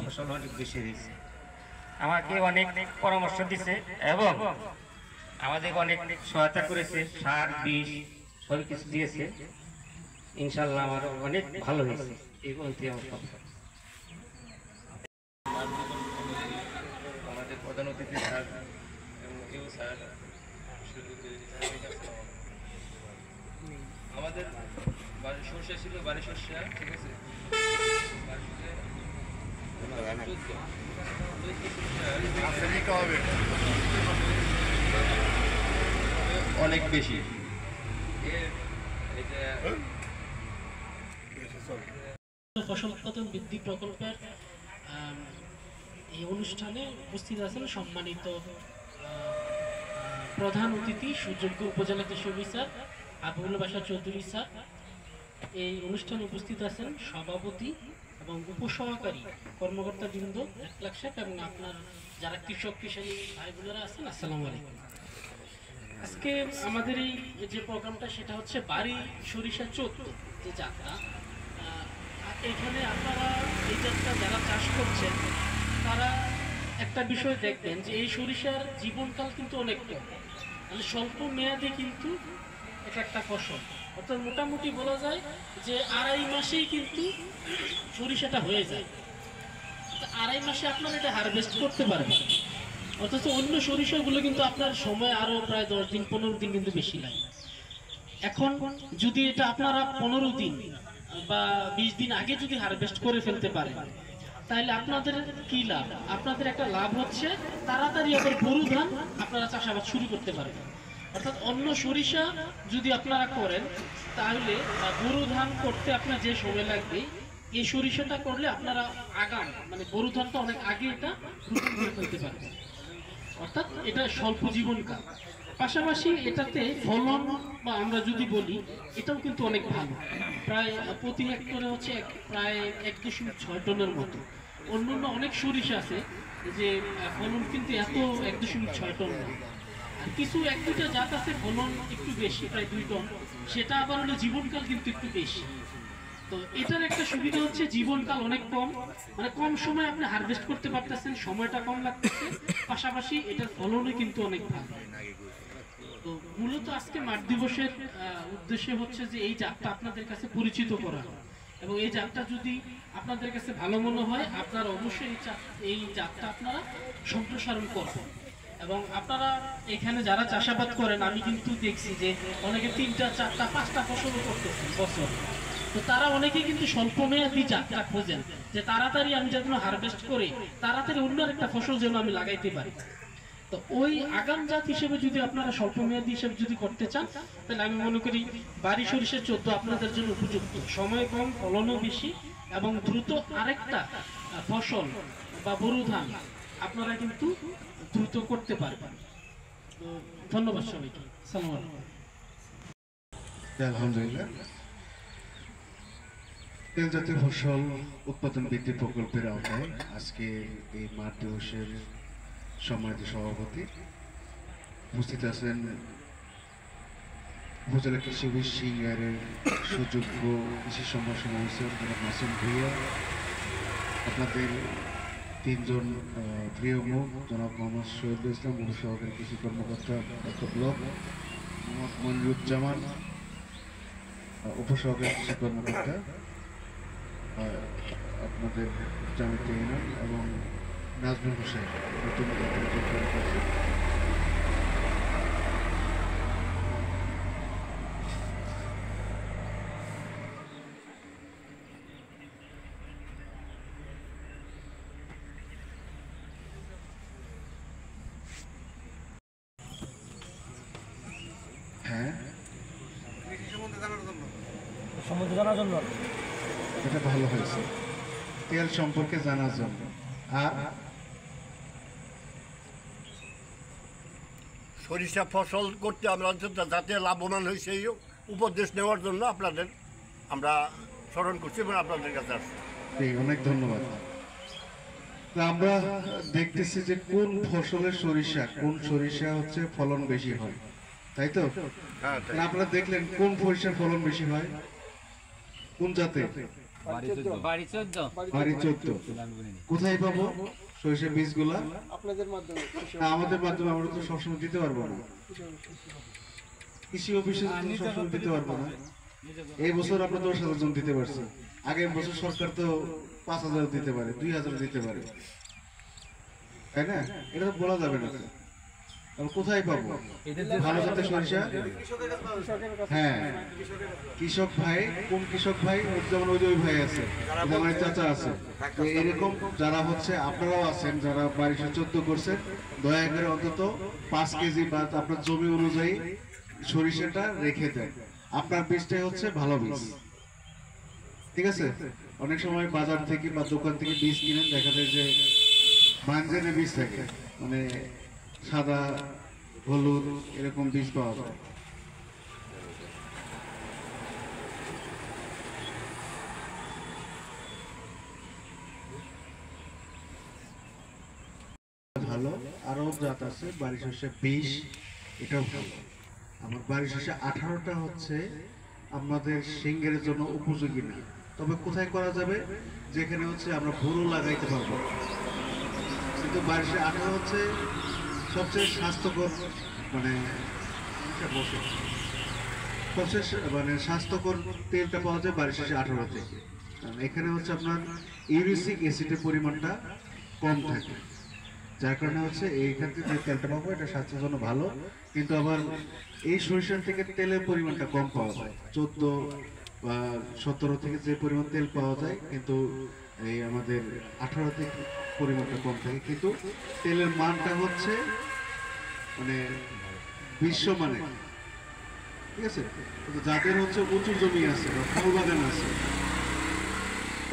ফসল অনেক বেশি হয়েছে। আমাকে অনেক পরামর্শ দিছে এবং আমাদের অনেক সহায়তা করেছে, সার বীজ সব কিছু দিয়েছে। ইনশাল্লাহ আমার অনেক ভালো হয়েছে এই বলতে আমার কথা। আমাদের প্রধান অতিথি স্যার এবং কেউ স্যার আমাদের বাড়ির সর্ষে ছিল, বাড়ির সর্ষে ঠিক আছে, অনেক বেশি ফসল উৎপাদন বৃদ্ধি প্রকল্পের এই অনুষ্ঠানে উপস্থিত আছেন সম্মানিত প্রধান অতিথি সুযোগ্য উপজেলা কৃষি অফিসার আবুল বাশার চৌধুরী স্যার। এই অনুষ্ঠানে উপস্থিত আছেন সভাপতি এবং উপসহকারী কর্মকর্তা বৃন্দ 1 লাখ সাহেব এবং আপনার যারা কৃষক কিষানী ভাই বোনেরা আছেন, আসসালামু আলাইকুম। আজকে আমাদের এই যে প্রোগ্রামটা সেটা হচ্ছে বাড়ি সরিষা 14 যে যাত্রা। এখানে আপনারা এই যাত্রা যারা চাষ করছেন তারা একটা বিষয় দেখবেন যে এই সরিষার জীবনকাল কিন্তু অনেক কম, মানে স্বল্প মেয়াদে কিন্তু এটা একটা ফসল, অর্থাৎ মোটামুটি বলা যায় যে 2.5 মাসেই কিন্তু সরিষাটা হয়ে যায়। 2.5 মাসে আপনারা এটা হারভেস্ট করতে পারবেন, অথচ অন্য সরিষাগুলো কিন্তু আপনার সময় আরও প্রায় 10 দিন 15 দিন কিন্তু বেশি লাগে। এখন যদি এটা আপনারা 15 দিন বা 20 দিন আগে যদি হারভেস্ট করে ফেলতে পারেন তাহলে আপনাদের কি লাভ? আপনাদের একটা লাভ হচ্ছে তাড়াতাড়ি আবার বোরো ধান আপনারা চাষাবাদ শুরু করতে পারবেন। অর্থাৎ অন্য সরিষা যদি আপনারা করেন তাহলে বোরো ধান করতে আপনার যে সময় লাগবে এই সরিষাটা করলে আপনারা আগাম মানে বোরো ধানটা অনেক আগে এটা রোপণ করে ফেলতে পারবেন, অর্থাৎ এটা স্বল্প জীবনকাল। পাশাপাশি এটাতে ফলন বা আমরা যদি বলি এটাও কিন্তু অনেক ভালো, প্রায় প্রতি হেক্টরে হচ্ছে প্রায় 1.6 টনের মতো। অন্যান্য অনেক সরিষা আছে যে ফলন কিন্তু এত 1.6 টন না, আর কিছু 1-2টা জাত আছে ফলন একটু বেশি প্রায় 2 টন, সেটা আবার হলো জীবনকাল কিন্তু একটু বেশি। তো এটার একটা সুবিধা হচ্ছে জীবনকাল অনেক কম, মানে কম সময় আপনি হারভেস্ট করতে পারতেছেন, সময়টা কম লাগতেছে, পাশাপাশি এটার ফলনও কিন্তু অনেক ভালো। তো মূলত আজকে মাঠ দিবসের উদ্দেশ্য হচ্ছে যে এই জাতটা আপনাদের কাছে পরিচিত করা, এবং এই জাতটা যদি আপনাদের কাছে ভালো মনে হয় আপনারা অবশ্যই এই জাতটা আপনারা সম্প্রসারণ করবেন। এবং আপনারা এখানে যারা চাষাবাদ করেন আমি কিন্তু দেখছি যে অনেকে 3টা 4টা 5টা ফসলও করতেছেন বছর, তো তারা অনেকেই কিন্তু স্বল্প মেয়াদী জাতটা খোঁজেন যে তাড়াতাড়ি আমি যেন হারভেস্ট করে তাড়াতাড়ি অন্য একটা ফসল যেন আমি লাগাইতে পারি। তো ওই আগাম জাত হিসেবে যদি আপনারা স্বল্প মেয়াদী হিসেবে যদি করতে চান তাহলে আমি মনে করি বাড়ি সরিষা 14 আপনাদের জন্য উপযুক্ত, সময় কম, ফলনও বেশি এবং দ্রুত আরেকটা ফসল বা বোরো ধান আপনারা কিন্তু দ্রুত করতে পারবেন। তো ধন্যবাদ সবাইকে, আসসালামু আলাইকুম। আলহামদুলিল্লাহ, তেল জাতীয় ফসল উৎপাদন বৃদ্ধি প্রকল্পের আওতায় আজকে এই মাঠ দিবসের সম্মানিত সভাপতি উপস্থিত আছেন উপজেলা কৃষি অফিস সিঙ্গারের সুযোগ্য কৃষি সম্ভাষণ অফিসার মাসুম ভুইয়া, আপনাদের 3 জন প্রিয় মুখ জনাব মোহাম্মদ শহীদুল ইসলাম সহকারী কৃষি কর্মকর্তা ব্লক, মোহাম্মদ মনিরুজ্জামান উপসহকারী কৃষি কর্মকর্তা আপনাদের জামিতে ইনাম এবং নাজমুল হোসেন নতুন হ্যাঁ সম্বন্ধে জানার জন্য এটা ভালো হয়েছে, তেল সম্পর্কে জানার জন্য। আর সরিষা ফসল করতে আমরা যাতে লাভবান হই সেই উপদেশ নেওয়ার জন্য আপনাদের আমরা স্মরণ করছি এবং আপনাদের কাছে আসছি। অনেক ধন্যবাদ। আমরা দেখতেছি যে কোন ফসলের সরিষা, কোন সরিষা হচ্ছে ফলন বেশি হয়, তাই তো? হ্যাঁ, আপনারা দেখলেন কোন সরিষার ফলন বেশি হয়, কোন জাতে? বাড়ি 14 বাড়ি 14। কোথায় পাবো সরিষার বীজগুলা? আপনাদের মাধ্যমে না, আমাদের মাধ্যমে আমরা তো সবসময় দিতে পারবো না, কৃষি অফিসে তো সবসময় দিতে পারবো না। এই বছর আমরা 10,000 জন দিতে পারছি, আগের বছর সরকার তো 5,000 দিতে পারে, 2,000 দিতে পারে, তাই না? এটা তো বলা যাবে না। তাহলে কোথায় পাবো ভালো জাতের সরিষা? হ্যাঁ, কৃষক ভাই, কোন কৃষক ভাই? যেমন ওই যে ওই ভাই আছে, আমার চাচা আছে, তো এরকম যারা হচ্ছে আপনারাও আছেন, যারা 2214 করছেন, দয়া করে অন্তত 5 কেজি বা আপনার জমি অনুযায়ী সরিষাটা রেখে দেন। আপনার বীজটাই হচ্ছে ভালো বীজ, ঠিক আছে? অনেক সময় বাজার থেকে বা দোকান থেকে বীজ কিনেন, দেখা যায় যে বাঞ্জেনের বীজ থাকে, মানে সাদা হলুদ এরকম বীজ পাওয়া যায়। ভালো আরো জাত আছে, বাড়ি শস্য 20, এটাও ভালো। আমার বাড়ি শস্য 18টা হচ্ছে আমাদের সিঙ্গের জন্য উপযোগী না, তবে কোথায় করা যাবে? যেখানে হচ্ছে আমরা ভুরু লাগাইতে পারবো। কিন্তু বাড়ি শস্য 18 হচ্ছে সবচেয়ে স্বাস্থ্যকর, মানে সবচেয়ে মানে স্বাস্থ্যকর তেলটা পাওয়া যায় বাড়ি শস্য 18 থেকে। কারণ এখানে হচ্ছে আপনার ইউরিক অ্যাসিডের পরিমাণটা কম থাকে, যার কারণে হচ্ছে এইখান থেকে যে তেলটা পাবো এটা স্বাস্থ্যের জন্য ভালো। কিন্তু আবার এই সরিষার থেকে তেলের পরিমাণটা কম পাওয়া যায়, 14 বা 17 থেকে যে পরিমাণ তেল পাওয়া যায়, কিন্তু এই আমাদের 18 থেকে পরিমাণটা কম থাকে। কিন্তু তেলের মানটা হচ্ছে মানে বিশ্বমানের, ঠিক আছে? যাদের হচ্ছে উঁচু জমি আছে বা ফুল বাগান আছে,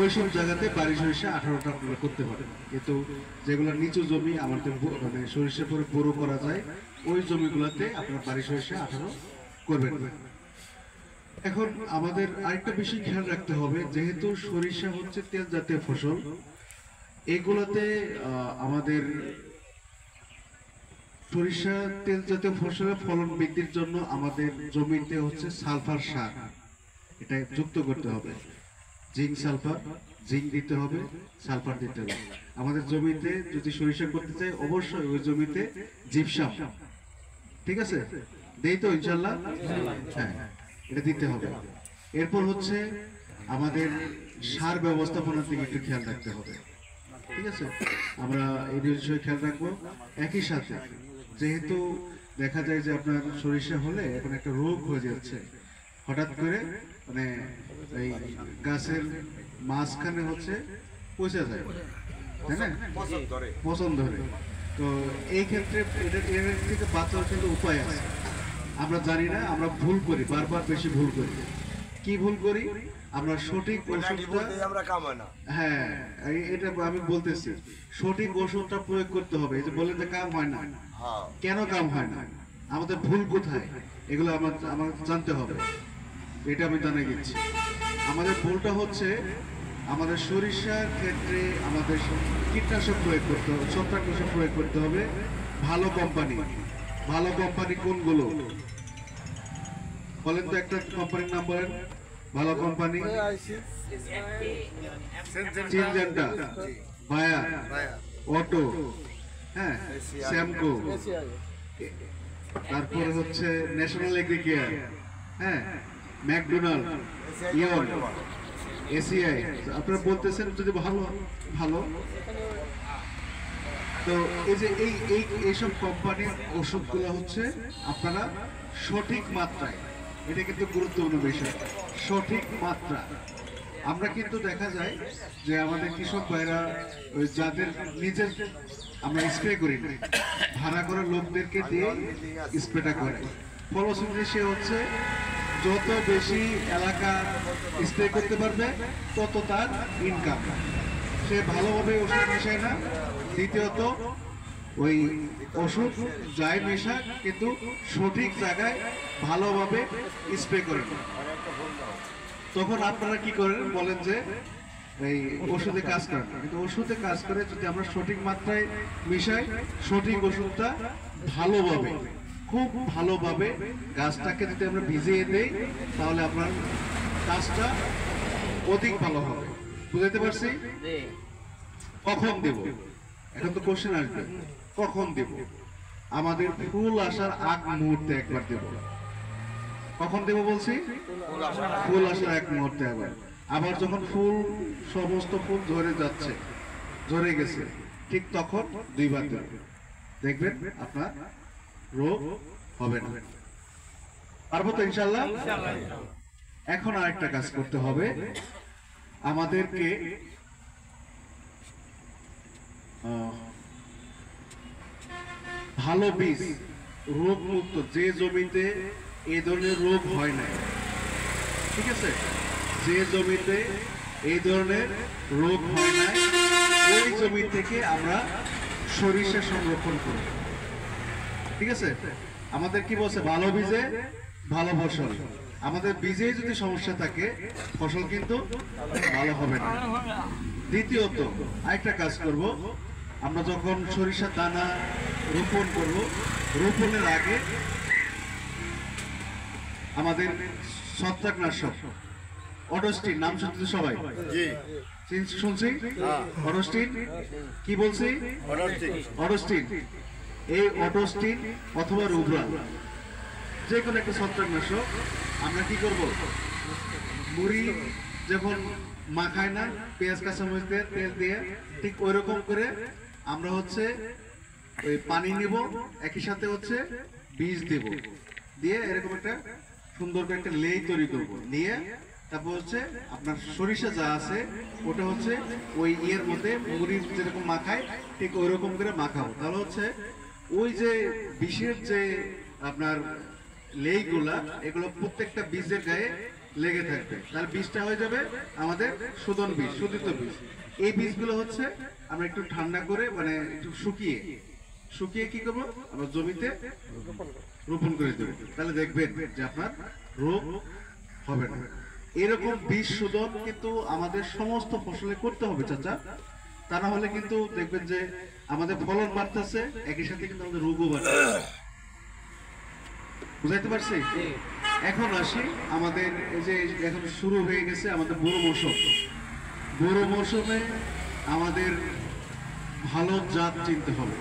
ওইসব জায়গাতে বাড়ি সরিষা 18টা আপনারা করতে পারেন। কিন্তু যেগুলো নিচু জমি আমাদের মানে সরিষা পরে বড় করা যায়, ওই জমিগুলোতে আপনার বাড়ি সরিষা 18 করবেন না। এখন আমাদের আরেকটা বিষয় খেয়াল রাখতে হবে, যেহেতু সরিষা হচ্ছে তেল জাতীয় ফসল, এগুলোতে আমাদের সরিষা তেল জাতীয় ফসলের ফলন বৃদ্ধির জন্য আমাদের জমিতে হচ্ছে সালফার সার এটা যুক্ত করতে হবে। জিঙ্ক সালফার, জিঙ্ক দিতে হবে, সালফার দিতে হবে। আমাদের জমিতে যদি সরিষা করতে চাই, অবশ্যই ওই জমিতে জিপসাম, ঠিক আছে, দেই তো ইনশাল্লাহ? হ্যাঁ, এটা দিতে হবে। এরপর হচ্ছে আমাদের সার ব্যবস্থাপনার দিকে একটু খেয়াল রাখতে হবে, ঠিক আছে? আমরা এই বিষয়ে খেয়াল রাখবো। একই সাথে যেহেতু দেখা যায় যে আপনার সরিষা হলে এখন একটা রোগ হয়ে যাচ্ছে, হঠাৎ করে মানে এই গাছের মাঝখানে হচ্ছে পচে যায়, তাই না? পচন ধরে। তো এই ক্ষেত্রে এর থেকে বাঁচার কিন্তু উপায় আছে। আমরা জানি না, আমরা ভুল করি, বারবার বেশি ভুল করি। কি ভুল করি? আমরা সঠিক ওষুধটা, হ্যাঁ এটা আমি বলতেছি, সঠিক ওষুধটা প্রয়োগ করতে হবে। এই যে বলেন যে কাম হয় না, কেন কাম হয় না, আমাদের ভুল কোথায়, এগুলো আমাদের জানতে হবে। এটা আমি জানাই দিচ্ছি। আমাদের ভুলটা হচ্ছে আমাদের সরিষার ক্ষেত্রে আমাদের কীটনাশক প্রয়োগ করতে হবে, ছত্রাকনাশক প্রয়োগ করতে হবে। ভালো কোম্পানি, ভালো কোম্পানি কোনগুলো বলেন তো, একটা কোম্পানির নাম বলেন, ভালো কোম্পানি। সিনজেন্টা, বায়ার, অটো, হ্যাঁ, স্যামকো, তারপরে হচ্ছে ন্যাশনাল এগ্রিকেয়ার, হ্যাঁ, ম্যাকডোনাল্ড, ইয়ন, এসিআই। আপনারা বলতেছেন যদি ভালো ভালো, তো এই যে এইসব কোম্পানির ওষুধগুলো হচ্ছে আপনারা সঠিক মাত্রায়, এটা কিন্তু গুরুত্বপূর্ণ বিষয়, সঠিক মাত্রা। আমরা কিন্তু দেখা যায় যে আমাদের কৃষক ভাইরা যাদের নিজের আমরা স্প্রে করি না, ভাড়া করা লোকদেরকে দিয়ে স্প্রেটা করে, ফলশ্রুতি সে হচ্ছে যত বেশি এলাকা স্প্রে করতে পারবে তত তার ইনকাম। সে ভালোভাবে ওষুধ মেশায় না, দ্বিতীয়ত ওই ওষুধ যাই মেশা কিন্তু সঠিক জায়গায় ভালোভাবে স্প্রে করে না। তখন আপনারা কি করেন বলেন যে এই ওষুধে কাজ করে না, কিন্তু ওষুধে কাজ করে যদি আমরা সঠিক মাত্রায় মিশাই, সঠিক ওষুধটা ভালোভাবে, খুব ভালোভাবে গাছটাকে যদি আমরা ভিজিয়ে দেই, তাহলে আপনার কাজটা অধিক ভালো হবে। বুঝতে পারছি? কখন দেব? এখন তো কোশ্চেন আসবে, কখন দেব? আমাদের ফুল আসার আগ মুহূর্তে একবার দেব। কখন দেব বলছি? ফুল আসার এক মুহূর্তে আবার। আবার যখন ফুল, সমস্ত ফুল ঝরে যাচ্ছে, ঝরে গেছে, ঠিক তখন দুইবার দেব। দেখবেন আপনার রোগ হবে না। পারবো তো ইনশাল্লাহ? এখন আরেকটা কাজ করতে হবে, আমাদেরকে ভালো বীজ, রোগ মুক্ত, যে জমিতে এই ধরনের রোগ হয় না, ঠিক আছে, যে জমিতে এই ধরনের রোগ হয় না, ওই জমি থেকে আমরা সরিষা সংরক্ষণ করি। ঠিক আছে, আমাদের কি বলছে, ভালো বীজে ভালো ফসল। আমাদের বীজে যদি সমস্যা থাকে, ফসল কিন্তু ভালো হবে না। দ্বিতীয়ত আরেকটা কাজ করব, আমরা যখন সরিষার দানা রোপণ করব, রোপণের আগে আমাদের ছত্রাকনাশক অডস্টিন, নাম শুনতে সবাই শুনছি, অডস্টিন কি বলছি, অডস্টিন। এই অডস্টিন অথবা রুব্রাল, যে কোনো একটা ছত্রাকনাশক আমরা কি করব, মুড়ি যখন মাখায় না পেঁয়াজ কাঁচামরিচ দিয়ে তেল দিয়ে, ঠিক ওই রকম করে আমরা হচ্ছে ওই পানি নিব, একই সাথে হচ্ছে বীজ দেব, দিয়ে এরকম একটা সুন্দর করে একটা লেই তৈরি করব, নিয়ে তারপর হচ্ছে আপনার সরিষা যা আছে ওটা হচ্ছে ওই ইয়ের মধ্যে মুড়ির যেরকম মাখায় ঠিক ওই রকম করে মাখাবো। তাহলে হচ্ছে ওই যে বিষের যে আপনার লেইগুলা, এগুলো প্রত্যেকটা বীজের গায়ে লেগে থাকবে, তাহলে বীজটা হয়ে যাবে আমাদের শোধন বীজ, শোধিত বীজ। এই বীজগুলো হচ্ছে আমরা একটু ঠান্ডা করে, মানে একটু শুকিয়ে কি করবো, আমরা জমিতে রোপণ করে দেবো। তাহলে দেখবেন যে আপনার রোগ হবে না। এরকম বীজ শোধন কিন্তু আমাদের সমস্ত ফসলে করতে হবে চাচা, তা না হলে কিন্তু দেখবেন যে আমাদের ফলন বাড়তেছে, একই সাথে কিন্তু আমাদের রোগও বাড়তেছে। বুঝাইতে পারছি? এখন আসি, আমাদের এই যে এখন শুরু হয়ে গেছে আমাদের বড় মৌসুম। বড় মৌসুমে আমাদের ভালো জাত চিনতে হবে।